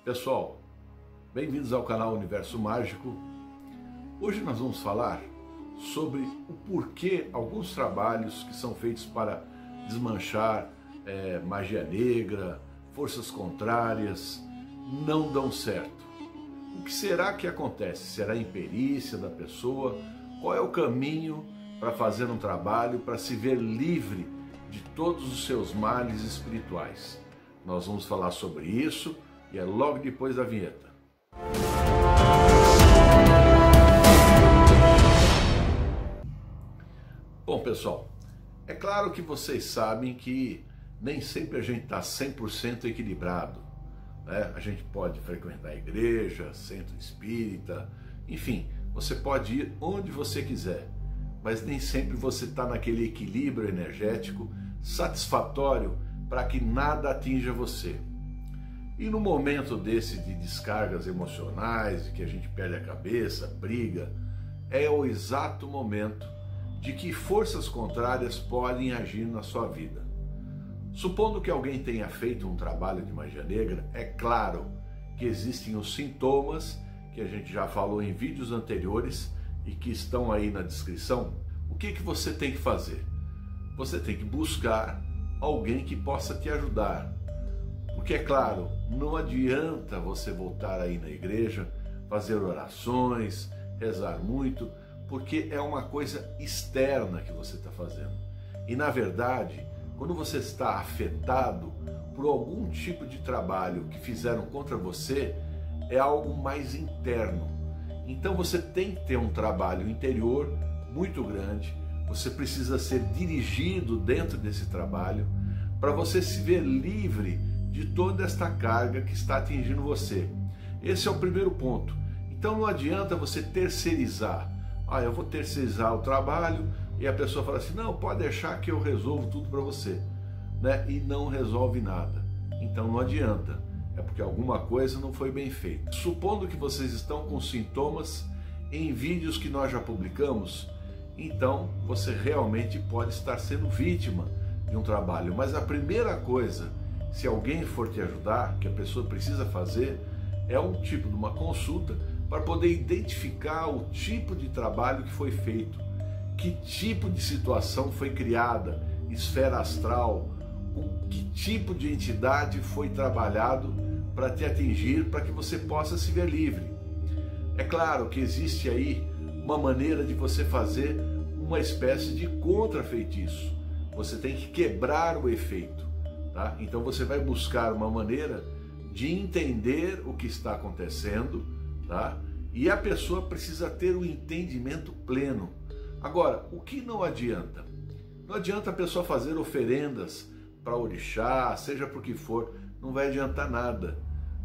Pessoal, bem-vindos ao canal Universo Mágico. Hoje nós vamos falar sobre o porquê alguns trabalhos que são feitos para desmanchar magia negra, forças contrárias, não dão certo. O que será que acontece? Será a imperícia da pessoa? Qual é o caminho para fazer um trabalho, para se ver livre de todos os seus males espirituais? Nós vamos falar sobre isso e é logo depois da vinheta. Bom, pessoal, é claro que vocês sabem que nem sempre a gente está 100% equilibrado, né? A gente pode frequentar a igreja, centro espírita, enfim, você pode ir onde você quiser, mas nem sempre você está naquele equilíbrio energético satisfatório para que nada atinja você. E no momento desse de descargas emocionais, de que a gente perde a cabeça, briga, é o exato momento de que forças contrárias podem agir na sua vida. Supondo que alguém tenha feito um trabalho de magia negra, é claro que existem os sintomas que a gente já falou em vídeos anteriores e que estão aí na descrição. O que você tem que fazer? Você tem que buscar alguém que possa te ajudar. Porque é claro, não adianta você voltar aí na igreja, fazer orações, rezar muito, porque é uma coisa externa que você está fazendo. E na verdade, quando você está afetado por algum tipo de trabalho que fizeram contra você, é algo mais interno. Então você tem que ter um trabalho interior muito grande, você precisa ser dirigido dentro desse trabalho para você se ver livre de toda esta carga que está atingindo você. Esse é o primeiro ponto. Então não adianta você terceirizar. Eu vou terceirizar o trabalho e a pessoa fala assim, não, pode deixar que eu resolvo tudo para você, né? E não resolve nada. Então não adianta, é porque alguma coisa não foi bem feita. Supondo que vocês estão com sintomas em vídeos que nós já publicamos, então você realmente pode estar sendo vítima de um trabalho. Mas a primeira coisa, se alguém for te ajudar, que a pessoa precisa fazer, é um tipo de uma consulta para poder identificar o tipo de trabalho que foi feito, que tipo de situação foi criada, esfera astral, que tipo de entidade foi trabalhado para te atingir, para que você possa se ver livre. É claro que existe aí uma maneira de você fazer uma espécie de contra-feitiço. Você tem que quebrar o efeito. Tá? Então você vai buscar uma maneira de entender o que está acontecendo, tá? E a pessoa precisa ter um entendimento pleno. Agora, o que não adianta? Não adianta a pessoa fazer oferendas para orixá, seja por que for, não vai adiantar nada.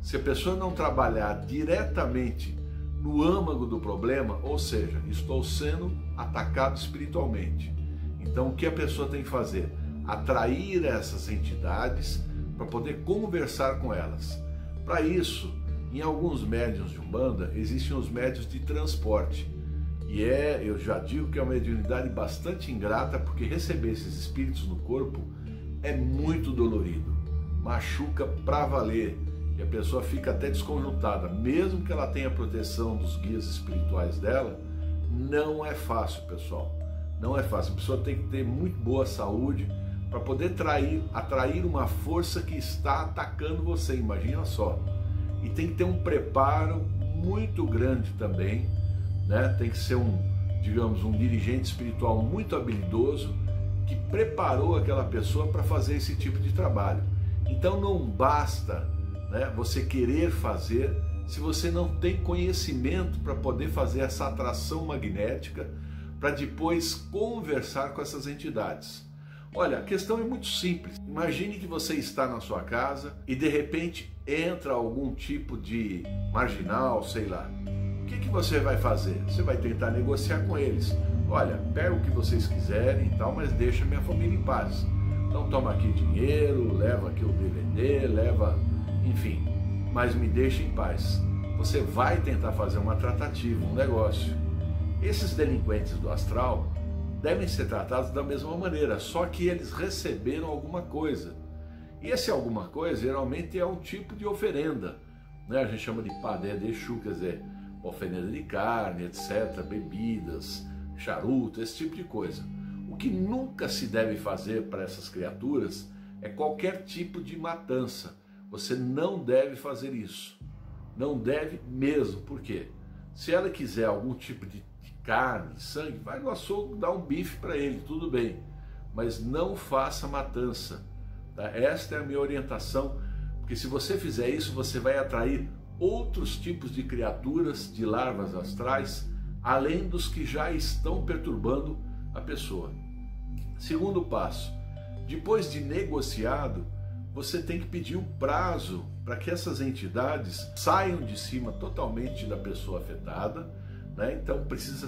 Se a pessoa não trabalhar diretamente no âmago do problema, ou seja, estou sendo atacado espiritualmente. Então o que a pessoa tem que fazer? Atrair essas entidades para poder conversar com elas. Para isso, em alguns médiuns de Umbanda, existem os médiuns de transporte. E eu já digo que é uma mediunidade bastante ingrata, porque receber esses espíritos no corpo é muito dolorido. Machuca pra valer. E a pessoa fica até desconjuntada. Mesmo que ela tenha a proteção dos guias espirituais dela, não é fácil, pessoal. Não é fácil. A pessoa tem que ter muito boa saúde para poder atrair uma força que está atacando você, imagina só. E tem que ter um preparo muito grande também, né? Tem que ser digamos, um dirigente espiritual muito habilidoso que preparou aquela pessoa para fazer esse tipo de trabalho. Então não basta, né, você querer fazer se você não tem conhecimento para poder fazer essa atração magnética para depois conversar com essas entidades. Olha, a questão é muito simples. Imagine que você está na sua casa e de repente entra algum tipo de marginal, sei lá. O que você vai fazer? Você vai tentar negociar com eles. Olha, pega o que vocês quiserem e tal, mas deixa minha família em paz. Então toma aqui dinheiro, leva aqui o DVD, leva, enfim, mas me deixa em paz. Você vai tentar fazer uma tratativa, um negócio. Esses delinquentes do astral devem ser tratados da mesma maneira, só que eles receberam alguma coisa. E esse alguma coisa geralmente é um tipo de oferenda, né? A gente chama de padé de Exu, quer dizer, oferenda de carne, etc., bebidas, charuto, esse tipo de coisa. O que nunca se deve fazer para essas criaturas é qualquer tipo de matança. Você não deve fazer isso. Não deve mesmo. Por quê? Se ela quiser algum tipo de carne, sangue, vai no açougue, dá um bife para ele, tudo bem. Mas não faça matança. Tá? Esta é a minha orientação, porque se você fizer isso, você vai atrair outros tipos de criaturas, de larvas astrais, além dos que já estão perturbando a pessoa. Segundo passo, depois de negociado, você tem que pedir um prazo para que essas entidades saiam de cima totalmente da pessoa afetada, né? Então precisa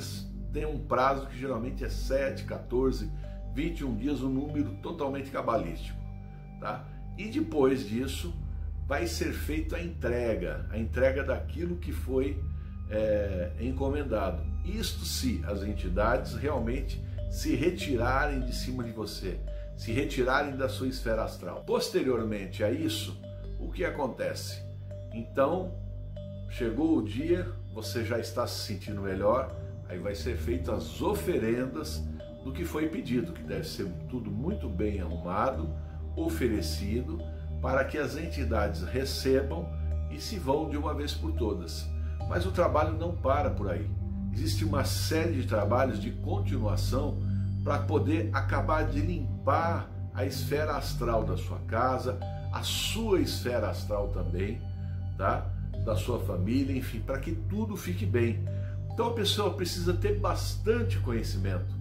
ter um prazo que geralmente é 7, 14, 21 dias, um número totalmente cabalístico, tá? E depois disso vai ser feita a entrega daquilo que foi encomendado. Isto se as entidades realmente se retirarem de cima de você, se retirarem da sua esfera astral. Posteriormente a isso, o que acontece? Então, chegou o dia, você já está se sentindo melhor, aí vai ser feitas as oferendas do que foi pedido, que deve ser tudo muito bem arrumado, oferecido, para que as entidades recebam e se vão de uma vez por todas. Mas o trabalho não para por aí. Existe uma série de trabalhos de continuação para poder acabar de limpar a esfera astral da sua casa, a sua esfera astral também, tá? Da sua família, enfim, para que tudo fique bem. Então a pessoa precisa ter bastante conhecimento.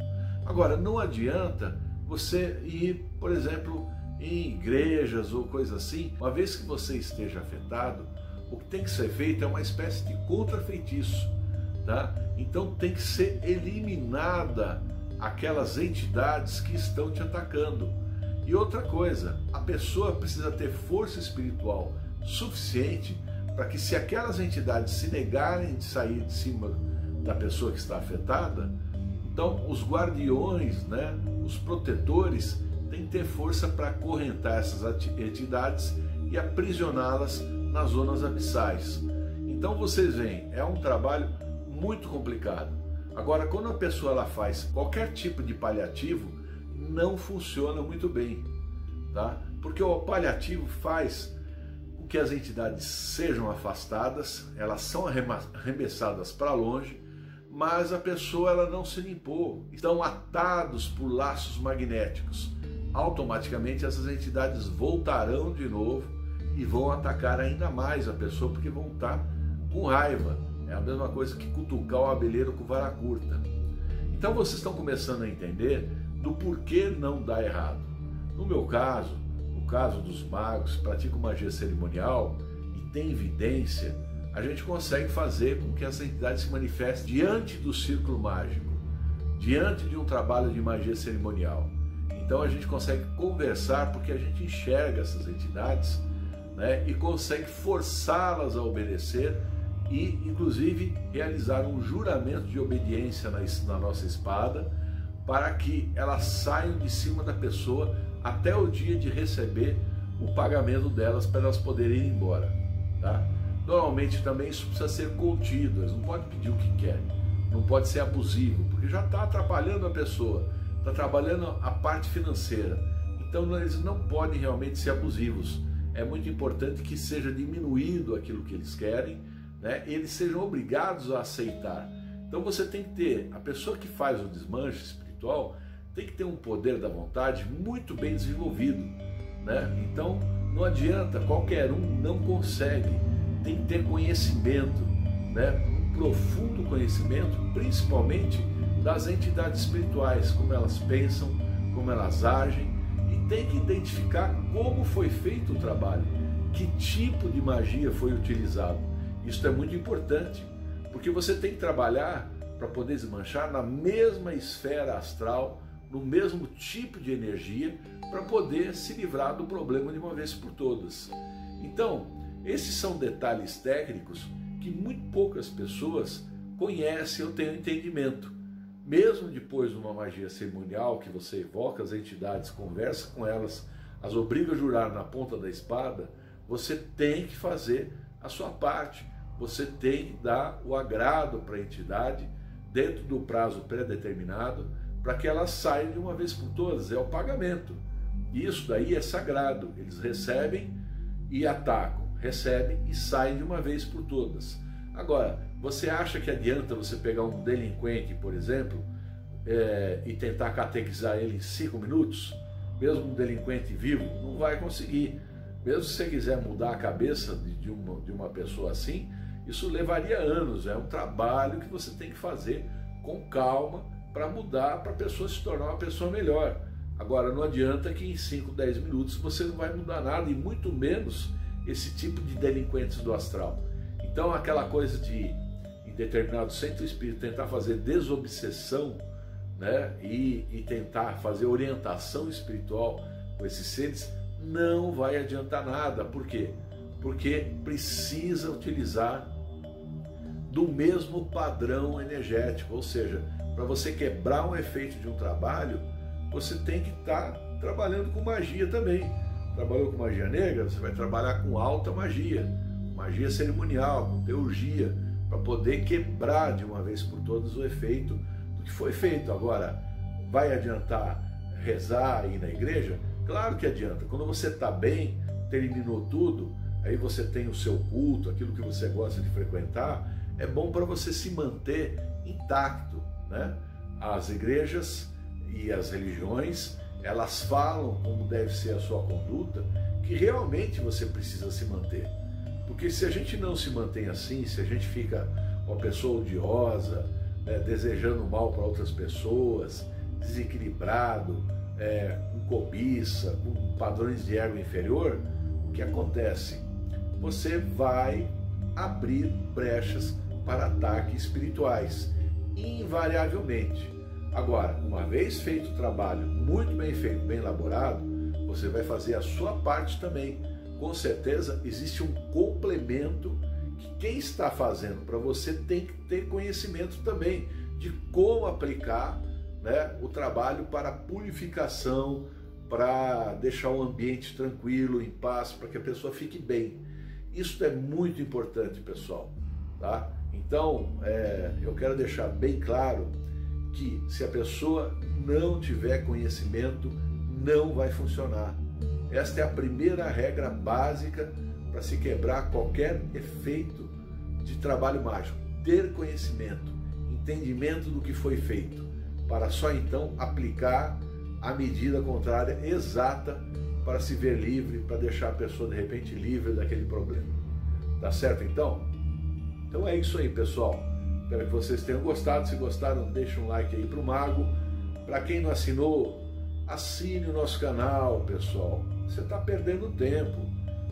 Agora, não adianta você ir, por exemplo, em igrejas ou coisa assim. Uma vez que você esteja afetado, o que tem que ser feito é uma espécie de contrafeitiço, tá? Então tem que ser eliminada aquelas entidades que estão te atacando. E outra coisa, a pessoa precisa ter força espiritual suficiente para que, se aquelas entidades se negarem de sair de cima da pessoa que está afetada, então os guardiões, né, os protetores, têm que ter força para acorrentar essas entidades e aprisioná-las nas zonas abissais. Então vocês veem, é um trabalho muito complicado. Agora, quando a pessoa ela faz qualquer tipo de paliativo, não funciona muito bem, tá? Porque o paliativo faz com que as entidades sejam afastadas, elas são arremessadas para longe, mas a pessoa ela não se limpou, estão atados por laços magnéticos. Automaticamente essas entidades voltarão de novo e vão atacar ainda mais a pessoa, porque vão estar com raiva. É a mesma coisa que cutucar o abelheiro com vara curta. Então vocês estão começando a entender do porquê não dá errado. No meu caso, no caso dos magos que praticam magia cerimonial e tem evidência, a gente consegue fazer com que essa entidade se manifeste diante do círculo mágico, diante de um trabalho de magia cerimonial. Então a gente consegue conversar, porque a gente enxerga essas entidades, né, e consegue forçá-las a obedecer e, inclusive, realizar um juramento de obediência na nossa espada, para que elas saiam de cima da pessoa até o dia de receber o pagamento delas, para elas poderem ir embora, tá? Normalmente também isso precisa ser contido, eles não podem pedir o que querem, não pode ser abusivo, porque já está atrapalhando a pessoa, está trabalhando a parte financeira. Então eles não podem realmente ser abusivos. É muito importante que seja diminuído aquilo que eles querem, né? Eles sejam obrigados a aceitar. Então você tem que ter, a pessoa que faz o desmanche espiritual tem que ter um poder da vontade muito bem desenvolvido, né? Então não adianta, qualquer um não consegue, tem que ter conhecimento, né? Um profundo conhecimento, principalmente das entidades espirituais, como elas pensam, como elas agem, e tem que identificar como foi feito o trabalho, que tipo de magia foi utilizado. Isso é muito importante, porque você tem que trabalhar para poder desmanchar na mesma esfera astral, no mesmo tipo de energia, para poder se livrar do problema de uma vez por todas. Então, esses são detalhes técnicos que muito poucas pessoas conhecem ou têm entendimento. Mesmo depois de uma magia cerimonial, que você evoca as entidades, conversa com elas, as obriga a jurar na ponta da espada, você tem que fazer a sua parte. Você tem que dar o agrado para a entidade dentro do prazo pré-determinado para que ela saia de uma vez por todas, é o pagamento. Isso daí é sagrado, eles recebem e atacam, recebem e saem de uma vez por todas. Agora, você acha que adianta você pegar um delinquente, por exemplo, e tentar catequizar ele em 5 minutos? Mesmo um delinquente vivo, não vai conseguir. Mesmo se você quiser mudar a cabeça de uma pessoa assim, isso levaria anos, é um trabalho que você tem que fazer com calma para mudar, para a pessoa se tornar uma pessoa melhor. Agora, não adianta que em 5, 10 minutos você não vai mudar nada, e muito menos esse tipo de delinquentes do astral. Então, aquela coisa de, em determinado centro espírita, tentar fazer desobsessão, né, e tentar fazer orientação espiritual com esses seres, não vai adiantar nada. Por quê? Porque precisa utilizar do mesmo padrão energético, ou seja, para você quebrar um efeito de um trabalho, você tem que estar trabalhando com magia também. Trabalhou com magia negra, você vai trabalhar com alta magia, magia cerimonial, com teurgia, para poder quebrar de uma vez por todas o efeito do que foi feito. Agora, vai adiantar rezar e ir na igreja? Claro que adianta. Quando você está bem, terminou tudo, aí você tem o seu culto, aquilo que você gosta de frequentar, é bom para você se manter intacto, né? As igrejas e as religiões, elas falam como deve ser a sua conduta, que realmente você precisa se manter. Porque se a gente não se mantém assim, se a gente fica uma pessoa odiosa, né, desejando mal para outras pessoas, desequilibrado, com cobiça, com padrões de ego inferior, o que acontece? Você vai abrir brechas para ataques espirituais, invariavelmente. Agora, uma vez feito o trabalho, muito bem feito, bem elaborado, você vai fazer a sua parte também. Com certeza existe um complemento que quem está fazendo para você tem que ter conhecimento também de como aplicar, né, o trabalho para purificação, para deixar o ambiente tranquilo, em paz, para que a pessoa fique bem. Isso é muito importante, pessoal, tá? Então, eu quero deixar bem claro que se a pessoa não tiver conhecimento, não vai funcionar. Esta é a primeira regra básica para se quebrar qualquer efeito de trabalho mágico. Ter conhecimento, entendimento do que foi feito, para só então aplicar a medida contrária exata para se ver livre, para deixar a pessoa de repente livre daquele problema. Tá certo então? Então é isso aí, pessoal. Espero que vocês tenham gostado. Se gostaram, deixa um like aí para o Mago. Para quem não assinou, assine o nosso canal, pessoal. Você está perdendo tempo.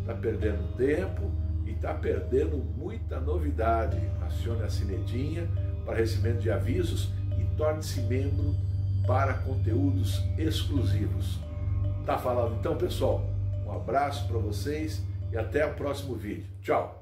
Está perdendo tempo e está perdendo muita novidade. Acione a sinetinha para recebimento de avisos e torne-se membro para conteúdos exclusivos. Tá falado então, pessoal? Um abraço para vocês e até o próximo vídeo. Tchau!